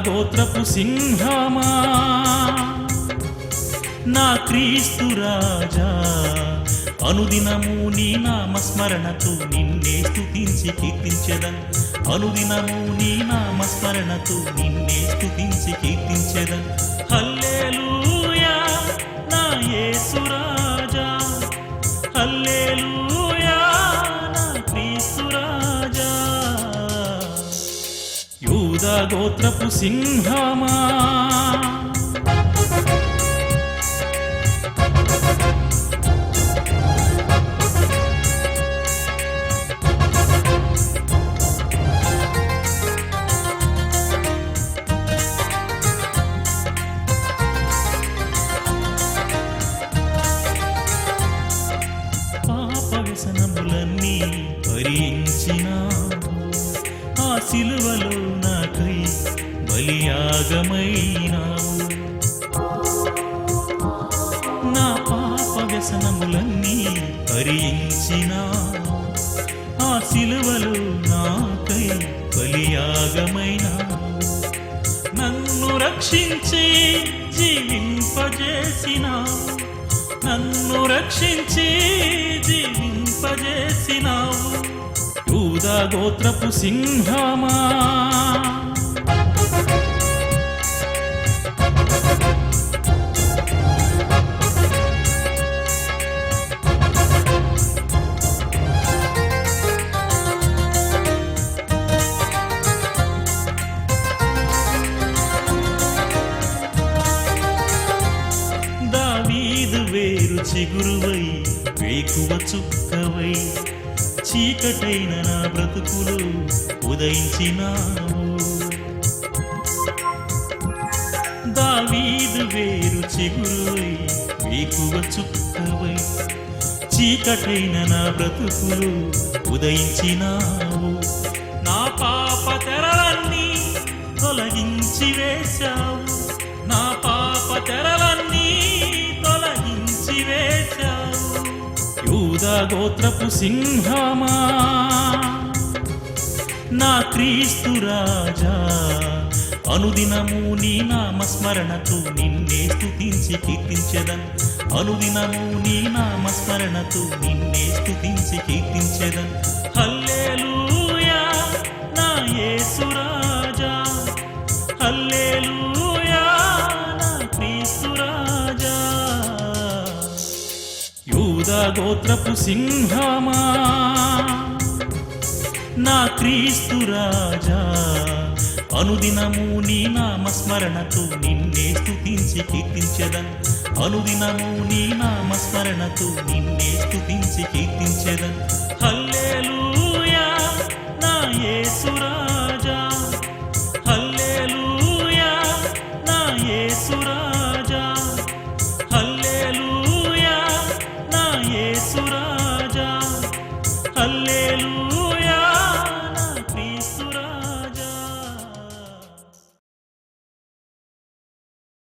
గోత్రపు సింహమా నా క్రీస్తు రాజా, అనుదినము నీ నామస్మరణతో నిన్నే స్తుతించి కీర్తించెదన్. అనుదినము నీ నామస్మరణతో నిన్నే స్తుతించి కీర్తించెదన్. హల్లెలూయా నా యేసు రాజా, హల్లెలూయా నా క్రీస్తు రాజా. యూదా గోత్రపు సింహమా వ్యసనములన్నీ భరించినావు, ఆ సిలువలో నాకై బలియాగమైనావు. నా పాప వ్యసనములన్నీ భరించినావు, ఆ సిలువలో నాకై బలియాగమైనావు. నన్ను రక్షించి జీవింపజేసినావు, నన్ను రక్షించి జీవింపజేసినావు. యూదా గోత్రపు సింహమా దావీదు వేరు చిగురువై వేకువ చుక్కవై చీకటైన నా బ్రతుకులు ఉదయించినావు. దావీదు వేరు చిగురువై వేకువ చుక్కవై చీకటైన నా బ్రతుకులు ఉదయించినావు. నా పాప తెరలన్నీ తొలగించి వేశావు, నా పాప తెరలన్నీ తొలగించి వేశావు. యూదా గోత్రపు సింహమా నా క్రీస్తు రాజా, అనుదినము నీ నామస్మరణతో నిన్నే స్తుతించి కీర్తించెదన్. అనుదినము నీ నామస్మరణతో నిన్నే స్తుతించి కీర్తించెదన్. హల్లెలూయా నా యేసు రాజా, హల్లెలూయా నా క్రీస్తు రాజా. యూదా గోత్రపు సింహమా నా క్రీస్తు రాజా, అనుదినము నీ నామస్మరణతో నిన్నే స్తుతించి కీర్తించెదన్. అనుదినము నీ నామస్మరణతో నిన్నే స్తుతించి కీర్తించెదన్. హల్లెలూయా నా యేసు